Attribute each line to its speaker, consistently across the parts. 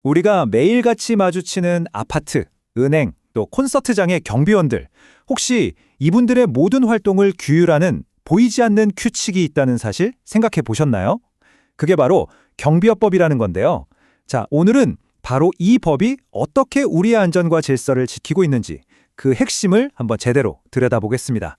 Speaker 1: 우리가 매일같이 마주치는 아파트, 은행, 또 콘서트장의 경비원들, 혹시 이분들의 모든 활동을 규율하는 보이지 않는 규칙이 있다는 사실 생각해 보셨나요? 그게 바로 경비업법이라는 건데요. 자, 오늘은 바로 이 법이 어떻게 우리의 안전과 질서를 지키고 있는지 그 핵심을 한번 제대로 들여다보겠습니다.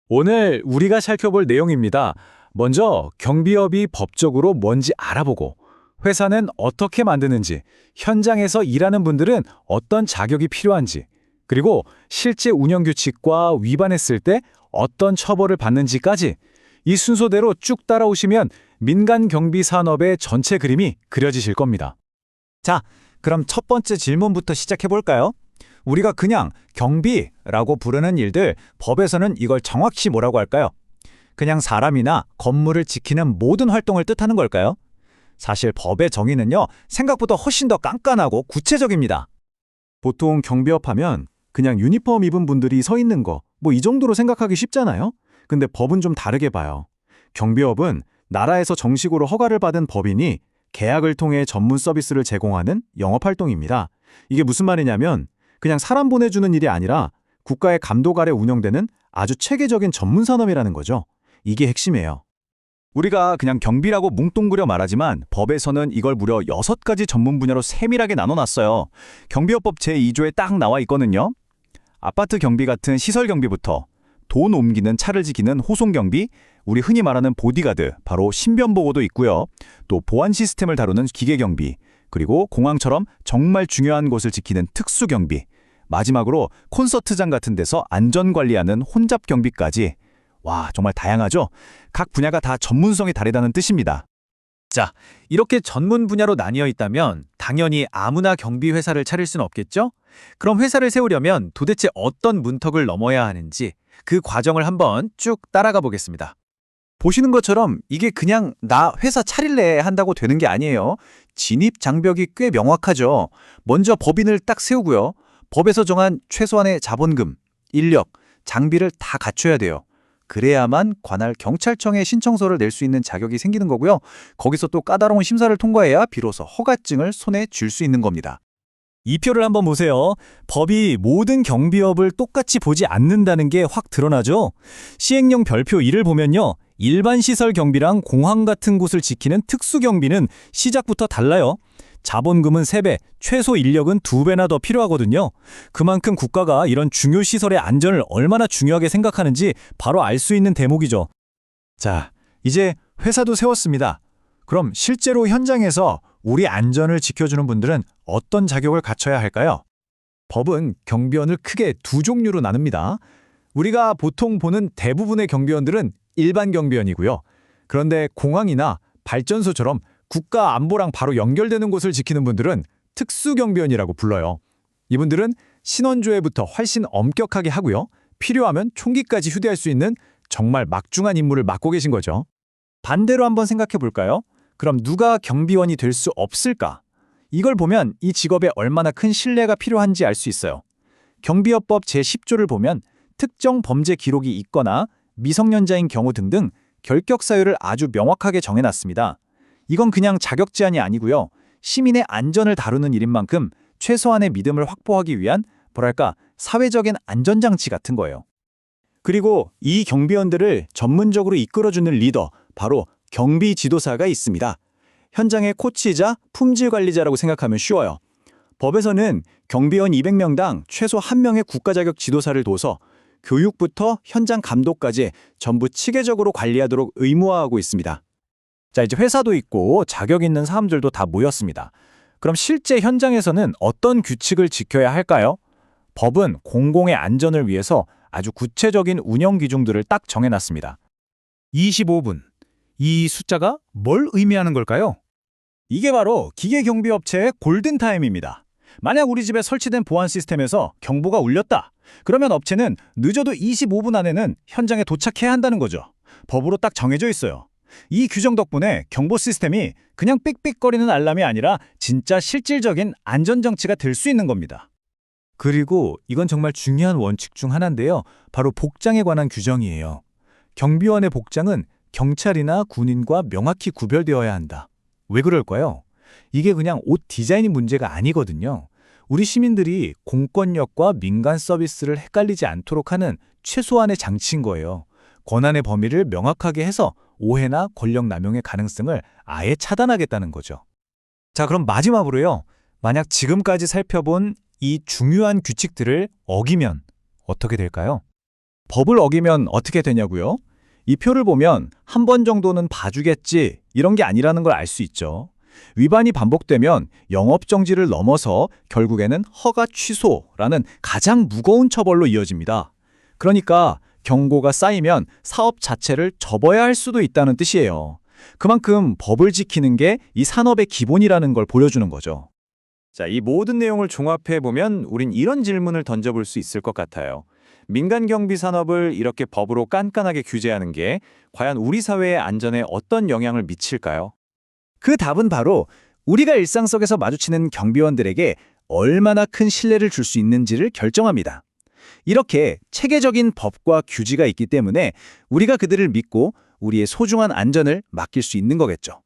Speaker 2: 오늘 우리가 살펴볼 내용입니다. 먼저 경비업이 법적으로 뭔지 알아보고 회사는 어떻게 만드는지, 현장에서 일하는 분들은 어떤 자격이 필요한지, 그리고 실제 운영 규칙과 위반했을 때 어떤 처벌을 받는지까지 이 순서대로 쭉 따라오시면 민간 경비 산업의 전체 그림이 그려지실 겁니다.
Speaker 1: 자, 그럼 첫 번째 질문부터 시작해 볼까요? 우리가 그냥 경비라고 부르는 일들, 법에서는 이걸 정확히 뭐라고 할까요? 그냥 사람이나 건물을 지키는 모든 활동을 뜻하는 걸까요? 사실 법의 정의는요, 생각보다 훨씬 더 깐깐하고 구체적입니다.
Speaker 3: 보통 경비업 하면 그냥 유니폼 입은 분들이 서 있는 거, 이 정도로 생각하기 쉽잖아요? 근데 법은 좀 다르게 봐요. 경비업은 나라에서 정식으로 허가를 받은 법인이 계약을 통해 전문 서비스를 제공하는 영업활동입니다. 이게 무슨 말이냐면 그냥 사람 보내주는 일이 아니라 국가의 감독 아래 운영되는 아주 체계적인 전문 산업이라는 거죠. 이게 핵심이에요. 우리가 그냥 경비라고 뭉뚱그려 말하지만 법에서는 이걸 무려 6가지 전문 분야로 세밀하게 나눠놨어요. 경비업법 제2조에 딱 나와 있거든요. 아파트 경비 같은 시설 경비부터 돈 옮기는 차를 지키는 호송 경비, 우리 흔히 말하는 보디가드, 바로 신변 보고도 있고요. 또 보안 시스템을 다루는 기계 경비, 그리고 공항처럼 정말 중요한 곳을 지키는 특수 경비, 마지막으로 콘서트장 같은 데서 안전 관리하는 혼잡 경비까지. 와, 정말 다양하죠? 각 분야가 다 전문성이 다르다는 뜻입니다.
Speaker 1: 자, 이렇게 전문 분야로 나뉘어 있다면 당연히 아무나 경비 회사를 차릴 수는 없겠죠? 그럼 회사를 세우려면 도대체 어떤 문턱을 넘어야 하는지 그 과정을 한번 쭉 따라가 보겠습니다. 보시는 것처럼 이게 그냥 나 회사 차릴래 한다고 되는 게 아니에요. 진입 장벽이 꽤 명확하죠. 먼저 법인을 딱 세우고요. 법에서 정한 최소한의 자본금, 인력, 장비를 다 갖춰야 돼요. 그래야만 관할 경찰청에 신청서를 낼 수 있는 자격이 생기는 거고요. 거기서 또 까다로운 심사를 통과해야 비로소 허가증을 손에 쥘 수 있는 겁니다. 이 표를 한번 보세요. 법이 모든 경비업을 똑같이 보지 않는다는 게 확 드러나죠? 시행령 별표 1을 보면요. 일반 시설 경비랑 공항 같은 곳을 지키는 특수 경비는 시작부터 달라요. 자본금은 3배, 최소 인력은 2배나 더 필요하거든요. 그만큼 국가가 이런 중요 시설의 안전을 얼마나 중요하게 생각하는지 바로 알 수 있는 대목이죠. 자, 이제 회사도 세웠습니다. 그럼 실제로 현장에서 우리 안전을 지켜주는 분들은 어떤 자격을 갖춰야 할까요? 법은 경비원을 크게 2종류로 나눕니다. 우리가 보통 보는 대부분의 경비원들은 일반 경비원이고요. 그런데 공항이나 발전소처럼 국가 안보랑 바로 연결되는 곳을 지키는 분들은 특수경비원이라고 불러요. 이분들은 신원조회부터 훨씬 엄격하게 하고요. 필요하면 총기까지 휴대할 수 있는 정말 막중한 임무를 맡고 계신 거죠. 반대로 한번 생각해 볼까요? 그럼 누가 경비원이 될 수 없을까? 이걸 보면 이 직업에 얼마나 큰 신뢰가 필요한지 알 수 있어요. 경비업법 제10조를 보면 특정 범죄 기록이 있거나 미성년자인 경우 등등 결격 사유를 아주 명확하게 정해놨습니다. 이건 그냥 자격 제한이 아니고요. 시민의 안전을 다루는 일인 만큼 최소한의 믿음을 확보하기 위한 사회적인 안전장치 같은 거예요. 그리고 이 경비원들을 전문적으로 이끌어주는 리더, 바로 경비 지도사가 있습니다. 현장의 코치이자 품질 관리자라고 생각하면 쉬워요. 법에서는 경비원 200명당 최소 1명의 국가자격 지도사를 둬서 교육부터 현장 감독까지 전부 체계적으로 관리하도록 의무화하고 있습니다. 자, 이제 회사도 있고 자격 있는 사람들도 다 모였습니다. 그럼 실제 현장에서는 어떤 규칙을 지켜야 할까요? 법은 공공의 안전을 위해서 아주 구체적인 운영 기준들을 딱 정해놨습니다. 25분. 이 숫자가 뭘 의미하는 걸까요? 이게 바로 기계경비업체의 골든타임입니다. 만약 우리 집에 설치된 보안 시스템에서 경보가 울렸다. 그러면 업체는 늦어도 25분 안에는 현장에 도착해야 한다는 거죠. 법으로 딱 정해져 있어요. 이 규정 덕분에 경보 시스템이 그냥 삑삑거리는 알람이 아니라 진짜 실질적인 안전장치가 될 수 있는 겁니다. 그리고 이건 정말 중요한 원칙 중 하나인데요. 바로 복장에 관한 규정이에요. 경비원의 복장은 경찰이나 군인과 명확히 구별되어야 한다. 왜 그럴까요?
Speaker 2: 이게 그냥 옷 디자인이 문제가 아니거든요. 우리 시민들이 공권력과 민간 서비스를 헷갈리지 않도록 하는 최소한의 장치인 거예요. 권한의 범위를 명확하게 해서 오해나 권력 남용의 가능성을 아예 차단하겠다는 거죠.
Speaker 1: 자, 그럼 마지막으로요. 만약 지금까지 살펴본 이 중요한 규칙들을 어기면 어떻게 될까요?
Speaker 2: 법을 어기면 어떻게 되냐고요? 이 표를 보면 한 번 정도는 봐주겠지 이런 게 아니라는 걸 알 수 있죠. 위반이 반복되면 영업정지를 넘어서 결국에는 허가 취소라는 가장 무거운 처벌로 이어집니다. 그러니까 경고가 쌓이면 사업 자체를 접어야 할 수도 있다는 뜻이에요. 그만큼 법을 지키는 게 이 산업의 기본이라는 걸 보여주는 거죠.
Speaker 1: 자, 이 모든 내용을 종합해 보면 우린 이런 질문을 던져볼 수 있을 것 같아요. 민간 경비 산업을 이렇게 법으로 깐깐하게 규제하는 게 과연 우리 사회의 안전에 어떤 영향을 미칠까요?
Speaker 2: 그 답은 바로 우리가 일상 속에서 마주치는 경비원들에게 얼마나 큰 신뢰를 줄 수 있는지를 결정합니다. 이렇게 체계적인 법과 규제가 있기 때문에 우리가 그들을 믿고 우리의 소중한 안전을 맡길 수 있는 거겠죠.